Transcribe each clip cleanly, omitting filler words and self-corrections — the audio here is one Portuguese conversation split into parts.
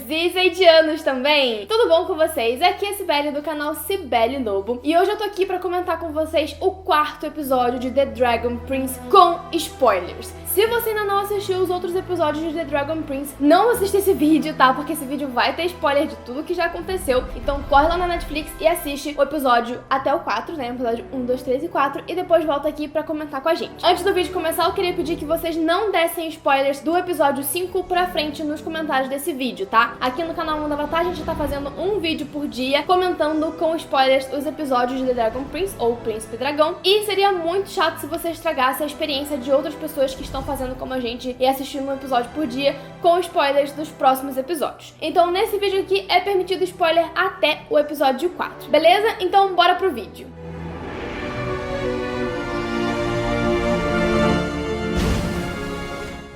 e seidianos também! Tudo bom com vocês? Aqui é a Cibele do canal Cibele Lobo e hoje eu tô aqui pra comentar com vocês o 4º episódio de The Dragon Prince com spoilers. Se você ainda não assistiu os outros episódios de The Dragon Prince, não assista esse vídeo, tá? Porque esse vídeo vai ter spoiler de tudo que já aconteceu. Então corre lá na Netflix e assiste o episódio até o 4, né? Episódio 1, 2, 3 e 4 e depois volta aqui pra comentar com a gente. Antes do vídeo começar, eu queria pedir que vocês não dessem spoilers do episódio 5 pra frente nos comentários desse vídeo, tá? Aqui no canal Mundo Avatar a gente tá fazendo um vídeo por dia comentando com spoilers os episódios de The Dragon Prince ou Príncipe Dragão. E seria muito chato se você estragasse a experiência de outras pessoas que estão fazendo como a gente e assistindo um episódio por dia com spoilers dos próximos episódios. Então nesse vídeo aqui é permitido spoiler até o episódio 4, beleza? Então bora pro vídeo.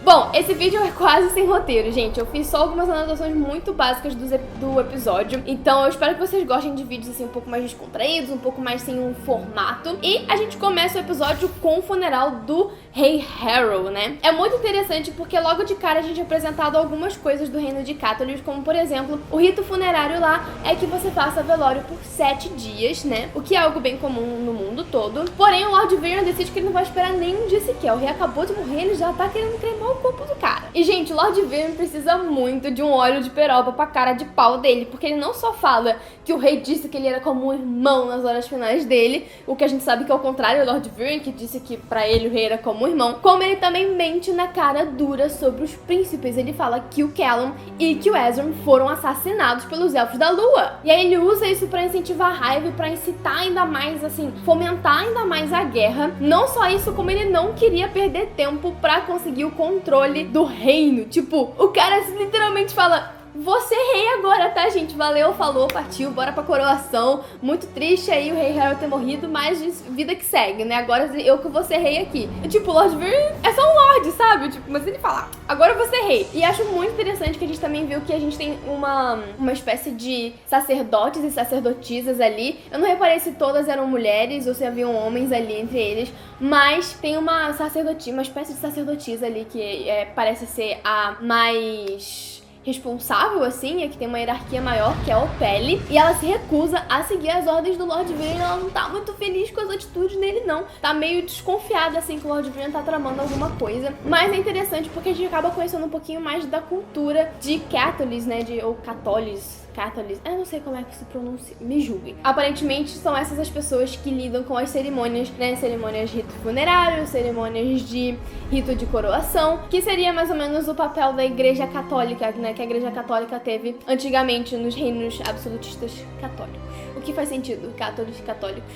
Bom, esse vídeo é quase sem roteiro, gente. Eu fiz só algumas anotações muito básicas do episódio. Então eu espero que vocês gostem de vídeos assim um pouco mais descontraídos, um pouco mais sem um formato. E a gente começa o episódio com o funeral do Rei Harrow, né? É muito interessante porque logo de cara a gente é apresentado algumas coisas do reino de Catelyn, como por exemplo, o rito funerário lá é que você faça velório por 7 dias, né? O que é algo bem comum no mundo todo. Porém, o Lord Varian decide que ele não vai esperar nem um dia sequer. O rei acabou de morrer, ele já tá querendo cremar o corpo do cara. E, gente, o Lord Varian precisa muito de um óleo de peroba pra cara de pau dele, porque ele não só fala que o rei disse que ele era como um irmão nas horas finais dele, o que a gente sabe que é o contrário, o Lord Varian que disse que pra ele o rei era como um irmão, como ele também mente na cara dura sobre os príncipes. Ele fala que o Callum e que o Ezra foram assassinados pelos Elfos da Lua. E aí ele usa isso pra incentivar a raiva e pra incitar ainda mais, assim, fomentar ainda mais a guerra. Não só isso, como ele não queria perder tempo pra conseguir o controle do reino. Tipo, o cara literalmente fala: você rei agora, tá, gente? Valeu, falou, partiu, bora pra coroação. Muito triste aí o rei Harrow ter morrido, mas vida que segue, né? Agora eu que vou ser rei aqui. Tipo, o Lord Varian é só um lord, sabe? Tipo, mas ele fala: agora eu vou ser rei. E acho muito interessante que a gente também viu que a gente tem uma espécie de sacerdotes e sacerdotisas ali. Eu não reparei se todas eram mulheres ou se haviam homens ali entre eles, mas tem uma sacerdotisa, uma espécie de sacerdotisa ali que parece ser a mais responsável, assim, é que tem uma hierarquia maior, que é a Opele, e ela se recusa a seguir as ordens do Lord Varian. Ela não tá muito feliz com as atitudes dele, não. Tá meio desconfiada, assim, que o Lord Varian tá tramando alguma coisa. Mas é interessante porque a gente acaba conhecendo um pouquinho mais da cultura de Catelyn, né, ou Catolis. Eu não sei como é que se pronuncia, me julguem. Aparentemente são essas as pessoas que lidam com as cerimônias, né? Cerimônias de rito funerário, cerimônias de rito de coroação, que seria mais ou menos o papel da Igreja Católica, né? Que a Igreja Católica teve antigamente nos reinos absolutistas católicos. O que faz sentido, católicos.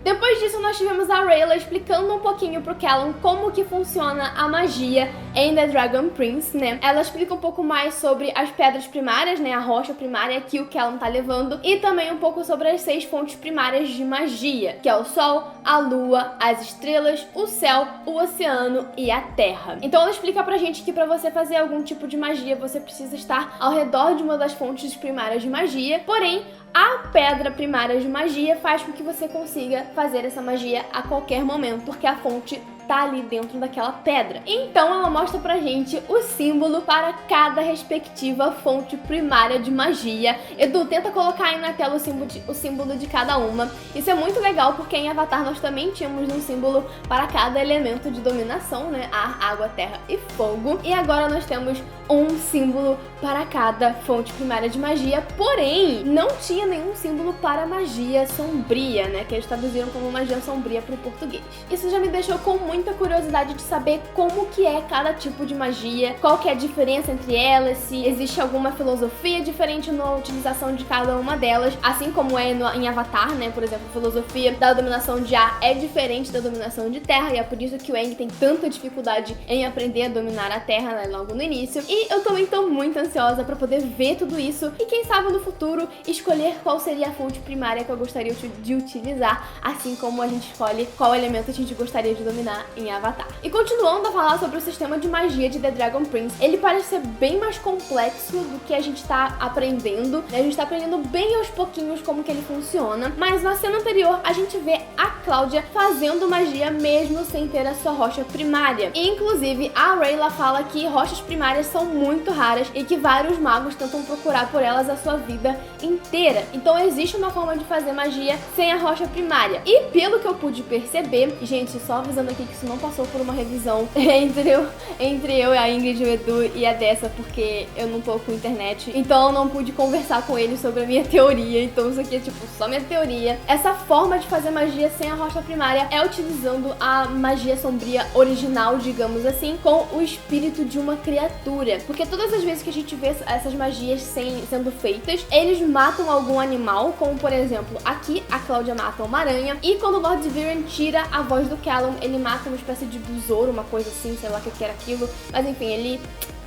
Depois disso, nós tivemos a Rayla explicando um pouquinho pro Callum como que funciona a magia em The Dragon Prince, né? Ela explica um pouco mais sobre as pedras primárias, né? A rocha primária que o Callum tá levando, e também um pouco sobre as 6 fontes primárias de magia, que é o Sol, a Lua, as estrelas, o céu, o oceano e a terra. Então ela explica pra gente que pra você fazer algum tipo de magia, você precisa estar ao redor de uma das fontes primárias de magia, porém, a pedra primária de magia faz com que você consiga fazer essa magia a qualquer momento, porque a fonte tá ali dentro daquela pedra. Então ela mostra pra gente o símbolo para cada respectiva fonte primária de magia. Edu, tenta colocar aí na tela o símbolo de cada uma. Isso é muito legal porque em Avatar nós também tínhamos um símbolo para cada elemento de dominação, né? Ar, água, terra e fogo. E agora nós temos um símbolo para cada fonte primária de magia, porém não tinha nenhum símbolo para magia sombria, né? Que eles traduziram como magia sombria para o português. Isso já me deixou com muita curiosidade de saber como que é cada tipo de magia, qual que é a diferença entre elas, se existe alguma filosofia diferente na utilização de cada uma delas, assim como é em Avatar, né? Por exemplo, a filosofia da dominação de ar é diferente da dominação de terra, e é por isso que o Aang tem tanta dificuldade em aprender a dominar a terra, né, logo no início. E eu também tô muito ansiosa pra poder ver tudo isso e quem sabe no futuro escolher qual seria a fonte primária que eu gostaria de utilizar, assim como a gente escolhe qual elemento a gente gostaria de dominar em Avatar. E continuando a falar sobre o sistema de magia de The Dragon Prince, ele parece ser bem mais complexo do que a gente tá aprendendo, né? A gente tá aprendendo bem aos pouquinhos como que ele funciona, mas na cena anterior a gente vê a Cláudia fazendo magia mesmo sem ter a sua rocha primária. E, inclusive, a Rayla fala que rochas primárias são muito raras e que vários magos tentam procurar por elas a sua vida inteira. Então existe uma forma de fazer magia sem a rocha primária. E pelo que eu pude perceber, gente, só avisando aqui que isso não passou por uma revisão entre eu, a Ingrid, o Edu e a Dessa, porque eu não tô com internet, então eu não pude conversar com eles sobre a minha teoria. Então isso aqui é tipo só minha teoria. Essa forma de fazer magia sem a rocha primária é utilizando a magia sombria original, digamos assim, com o espírito de uma criatura. Porque todas as vezes que a gente vê essas magias sendo feitas, eles matam algum animal, como por exemplo, aqui a Cláudia mata uma aranha, e quando o Lord Viren tira a voz do Callum, ele mata uma espécie de besouro, uma coisa assim, sei lá o que era aquilo, mas enfim, ele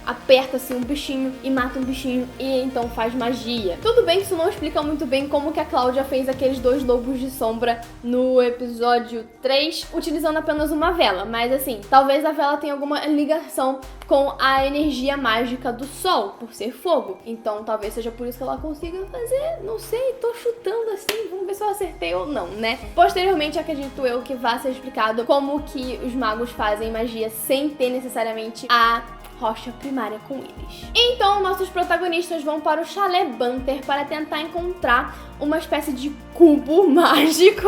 aperta assim um bichinho e mata um bichinho e então faz magia. Tudo bem que isso não explica muito bem como que a Cláudia fez aqueles 2 lobos de sombra no episódio 3, utilizando apenas uma vela, mas assim, talvez a vela tenha alguma ligação com a energia mágica do sol, por ser fogo. Então talvez seja por isso que ela consiga fazer, não sei, tô chutando assim, vamos ver se eu acertei ou não, né? Posteriormente, acredito eu que vai ser explicado como que os magos fazem magia sem ter necessariamente a rocha primária com eles. Então, nossos protagonistas vão para o Chalé Banter para tentar encontrar uma espécie de cubo mágico,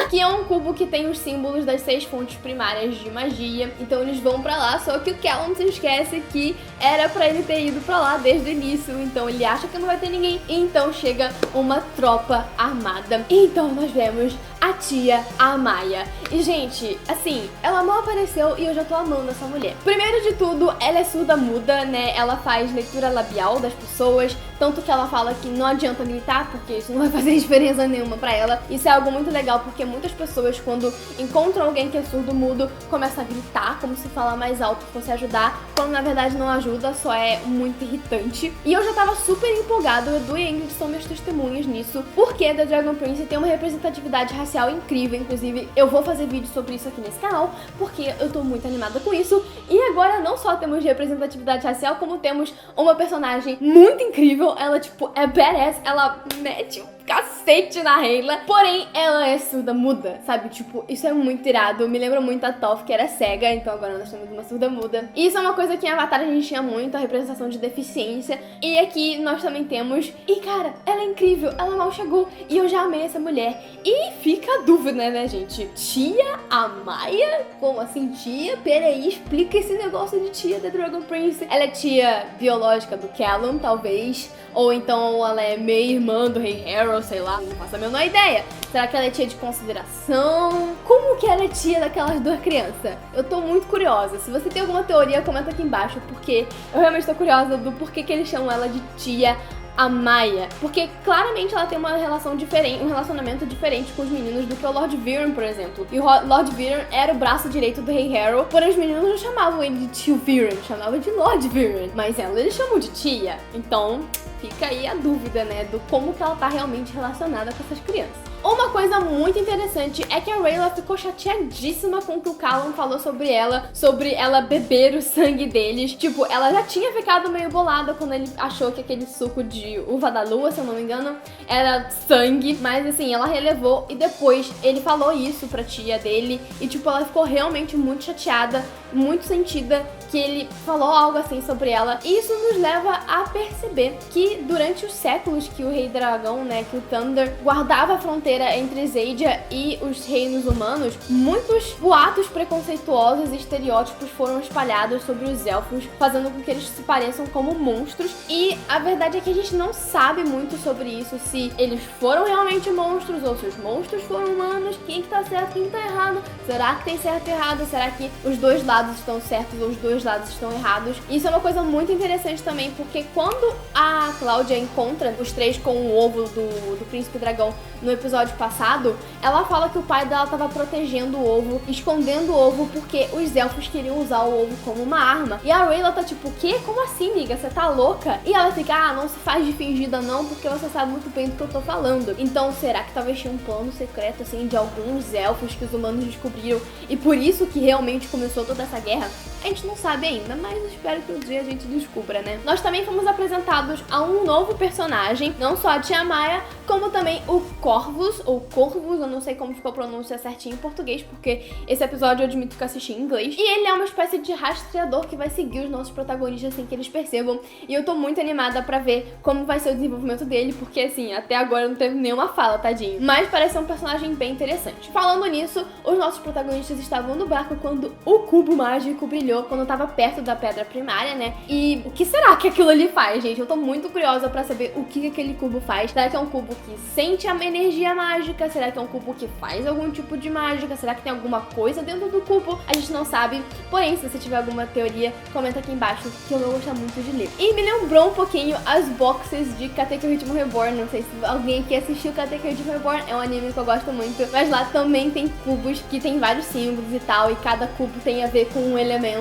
que é um cubo que tem os símbolos das 6 fontes primárias de magia. Então eles vão pra lá, só que o Callum se esquece que era pra ele ter ido pra lá desde o início, então ele acha que não vai ter ninguém, e então chega uma tropa armada. E então nós vemos a tia Amaya. E gente, assim, ela mal apareceu e eu já tô amando essa mulher. Primeiro de tudo, ela é surda-muda, né? Ela faz leitura labial das pessoas, tanto que ela fala que não adianta gritar, porque isso não vai fazer diferença nenhuma pra ela. Isso é algo muito legal, porque muitas pessoas, quando encontram alguém que é surdo-mudo, começam a gritar, como se falar mais alto fosse ajudar, quando na verdade não ajuda, só é muito irritante. E eu já tava super empolgada, o Edu e a Ingrid são minhas testemunhas nisso, porque The Dragon Prince tem uma representatividade racial incrível. Inclusive, eu vou fazer vídeo sobre isso aqui nesse canal, porque eu tô muito animada com isso. E agora não só temos representatividade racial, como temos uma personagem muito incrível. Ela, tipo, é badass, ela mete um cacete na Rayla, porém ela é surda-muda, sabe? Tipo, isso é muito irado. Me lembra muito a Toph, que era cega, então agora nós temos uma surda-muda. E isso é uma coisa que em Avatar a gente tinha muito, a representação de deficiência, e aqui nós também temos. E cara, ela é incrível, ela mal chegou e eu já amei essa mulher. E fica a dúvida, né, gente? Tia Amaya? Como assim tia? Peraí, explica esse negócio de tia da Dragon Prince. Ela é tia biológica do Callum, talvez, ou então ela é meia-irmã do Rei Harrow, sei lá, não faço a menor ideia. Será que ela é tia de consideração? Como que ela é tia daquelas 2 crianças? Eu tô muito curiosa. Se você tem alguma teoria, comenta aqui embaixo, porque eu realmente tô curiosa do porquê que eles chamam ela de tia Amaya. Porque claramente ela tem uma relação diferente, um relacionamento diferente com os meninos do que o Lord Viren, por exemplo. E o Lord Viren era o braço direito do Rei Harrow, porém os meninos não chamavam ele de tio Viren, chamavam de Lord Viren. Mas ela eles chamam de tia. Então fica aí a dúvida, né, do como que ela tá realmente relacionada com essas crianças. Uma coisa muito interessante é que a Rayla ficou chateadíssima com o que o Callum falou sobre ela beber o sangue deles. Tipo, ela já tinha ficado meio bolada quando ele achou que aquele suco de uva da lua, se eu não me engano, era sangue. Mas assim, ela relevou e depois ele falou isso pra tia dele. E tipo, ela ficou realmente muito chateada, muito sentida que ele falou algo assim sobre ela. E isso nos leva a perceber que durante os séculos que o Rei Dragão, né, que o Thunder guardava a fronteira entre Xadia e os reinos humanos, muitos boatos preconceituosos e estereótipos foram espalhados sobre os elfos, fazendo com que eles se pareçam como monstros. E a verdade é que a gente não sabe muito sobre isso, se eles foram realmente monstros ou se os monstros foram humanos, quem que tá certo, quem tá errado, será que tem certo e errado, será que os dois lados estão certos ou os dois lados estão errados. Isso é uma coisa muito interessante também, porque quando a Cláudia encontra os três com o ovo do príncipe dragão no episódio passado, ela fala que o pai dela tava protegendo o ovo, escondendo o ovo, porque os elfos queriam usar o ovo como uma arma. E a Rayla tá tipo, o quê? Como assim, amiga? Você tá louca? E ela fica, não se faz de fingida não, porque você sabe muito bem do que eu tô falando. Então, será que talvez tinha um plano secreto, assim, de alguns elfos que os humanos descobriram, e por isso que realmente começou toda essa guerra? A gente não sabe ainda, mas espero que um dia a gente descubra, né? Nós também fomos apresentados a um novo personagem, não só a Tia Maia, como também o Corvus, ou Corvus, eu não sei como ficou a pronúncia certinha em português, porque esse episódio eu admito que eu assisti em inglês. E ele é uma espécie de rastreador que vai seguir os nossos protagonistas sem que eles percebam. E eu tô muito animada pra ver como vai ser o desenvolvimento dele, porque assim, até agora não teve nenhuma fala, tadinho. Mas parece ser um personagem bem interessante. Falando nisso, os nossos protagonistas estavam no barco quando o cubo mágico brilhou, quando tava perto da pedra primária, né? E o que será que aquilo ali faz, gente? Eu tô muito curiosa pra saber o que aquele cubo faz. Será que é um cubo que sente a energia mágica? Será que é um cubo que faz algum tipo de mágica? Será que tem alguma coisa dentro do cubo? A gente não sabe. Porém, se você tiver alguma teoria, comenta aqui embaixo, que eu vou gostar muito de ler. E me lembrou um pouquinho as boxes de Katekyo Ritmo Reborn. Não sei se alguém aqui assistiu Katekyo Ritmo Reborn, é um anime que eu gosto muito. Mas lá também tem cubos que tem vários símbolos e tal, e cada cubo tem a ver com um elemento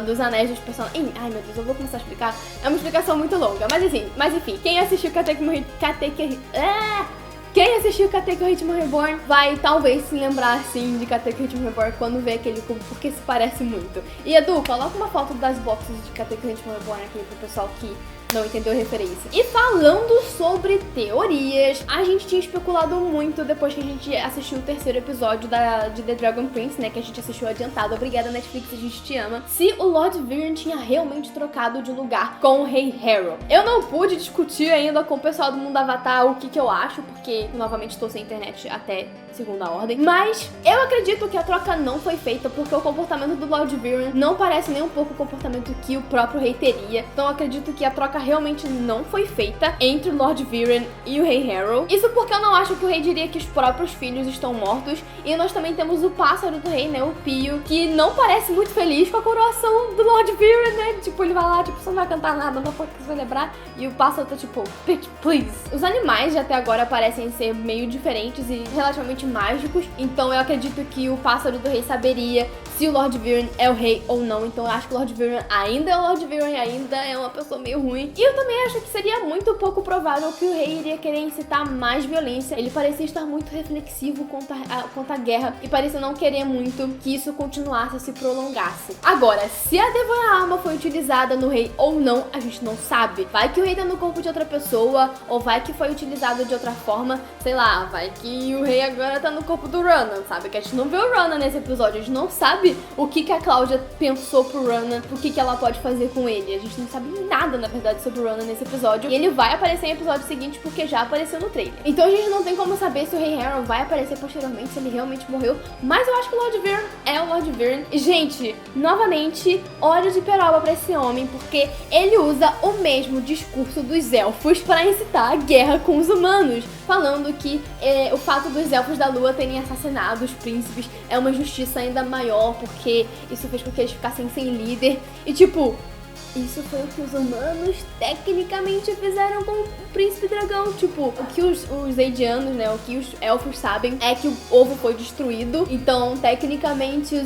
dos anéis dos personagens. Ai meu Deus, eu vou começar a explicar. É uma explicação muito longa, mas enfim, quem assistiu Quem assistiu Katekyo Ritmo Reborn vai talvez se lembrar, sim, de Katekyo Ritmo Reborn quando vê aquele cubo, porque se parece muito. E Edu, coloca uma foto das boxes de Katekyo Ritmo Reborn aqui pro pessoal que não entendeu a referência. E falando sobre teorias, a gente tinha especulado muito depois que a gente assistiu o terceiro episódio de The Dragon Prince, né, que a gente assistiu adiantado. Obrigada, Netflix, a gente te ama. Se o Lord Viren tinha realmente trocado de lugar com o Rei Harrow. Eu não pude discutir ainda com o pessoal do Mundo Avatar o que eu acho, porque, novamente, estou sem internet até segunda ordem. Mas eu acredito que a troca não foi feita, porque o comportamento do Lord Viren não parece nem um pouco o comportamento que o próprio rei teria. Então eu acredito que a troca realmente não foi feita entre o Lord Viren e o Rei Harrow. Isso porque eu não acho que o rei diria que os próprios filhos estão mortos. E nós também temos o pássaro do rei, né, o Pio, que não parece muito feliz com a coroação do Lord Viren, né? Tipo, ele vai lá, tipo, você não vai cantar nada, não pode celebrar. E o pássaro tá tipo, bitch, please. Os animais de até agora parecem ser meio diferentes e relativamente mágicos, então eu acredito que o pássaro do rei saberia se o Lord Viren é o rei ou não. Então eu acho que o Lord Viren ainda é o Lord Viren, ainda é uma pessoa meio ruim. E eu também acho que seria muito pouco provável que o rei iria querer incitar mais violência. Ele parecia estar muito reflexivo contra a guerra e parecia não querer muito que isso continuasse, se prolongasse. Agora, se a Devora-Alma foi utilizada no rei ou não, a gente não sabe. Vai que o rei tá no corpo de outra pessoa, ou vai que foi utilizado de outra forma, sei lá, vai que o rei agora tá no corpo do Ronan, sabe? Que a gente não vê o Ronan nesse episódio, a gente não sabe o que a Cláudia pensou pro Ronan, o que ela pode fazer com ele. A gente não sabe nada, na verdade, sobre o Ronan nesse episódio, e ele vai aparecer em episódio seguinte porque já apareceu no trailer. Então a gente não tem como saber se o Rei Harrow vai aparecer posteriormente, se ele realmente morreu, mas eu acho que o Lord Viren é o Lord Viren. Gente, novamente, hora de peroba pra esse homem, porque ele usa o mesmo discurso dos elfos para incitar a guerra com os humanos, falando que o fato dos elfos da lua terem assassinado os príncipes é uma justiça ainda maior, porque isso fez com que eles ficassem sem líder. E tipo, isso foi o que os humanos tecnicamente fizeram com o príncipe dragão. Tipo, o que os Eidianos, né, o que os elfos sabem é que o ovo foi destruído. Então, tecnicamente,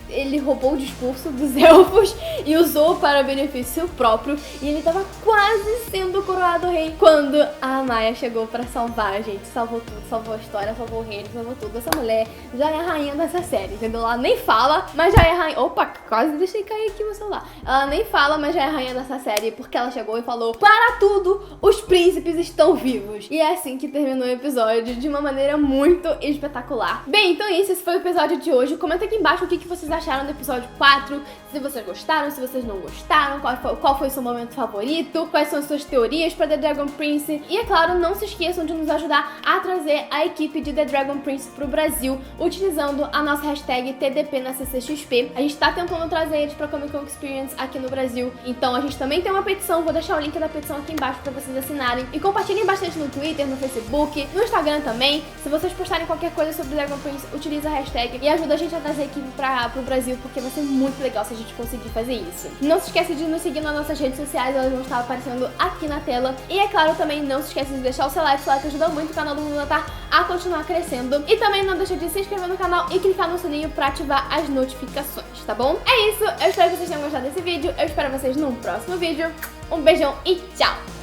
ele roubou o discurso dos elfos e usou para benefício próprio, e ele tava quase sendo coroado rei quando a Maia chegou pra salvar a gente. Salvou tudo, salvou a história, salvou o reino, salvou tudo. Essa mulher já é a rainha dessa série, entendeu? Ela nem fala, mas já é a rainha. Opa, quase deixei cair aqui meu celular. Ela nem fala, mas já é a rainha dessa série, porque ela chegou e falou: para tudo, os príncipes estão vivos. E é assim que terminou o episódio, de uma maneira muito espetacular. Bem, então esse foi o episódio de hoje. Comenta aqui embaixo o que vocês acharam do episódio 4, se vocês gostaram, se vocês não gostaram, qual foi o seu momento favorito, quais são as suas teorias para The Dragon Prince. E é claro, não se esqueçam de nos ajudar a trazer a equipe de The Dragon Prince pro Brasil, utilizando a nossa hashtag TDP na CCXP. A gente tá tentando trazer eles pra Comic Con Experience aqui no Brasil, então a gente também tem uma petição, vou deixar o link da petição aqui embaixo pra vocês assinarem, e compartilhem bastante no Twitter, no Facebook, no Instagram também. Se vocês postarem qualquer coisa sobre Dragon Prince, utiliza a hashtag e ajuda a gente a trazer a equipe pro Brasil, porque vai ser muito legal se a gente conseguir fazer isso. Não se esquece de nos seguir nas nossas redes sociais, elas vão estar aparecendo aqui na tela. E é claro, também não se esquece de deixar o seu like que ajuda muito o canal do Lunatar a continuar crescendo. E também não deixa de se inscrever no canal e clicar no sininho pra ativar as notificações, tá bom? É isso, eu espero que vocês tenham gostado desse vídeo, eu espero vocês num próximo vídeo. Um beijão e tchau!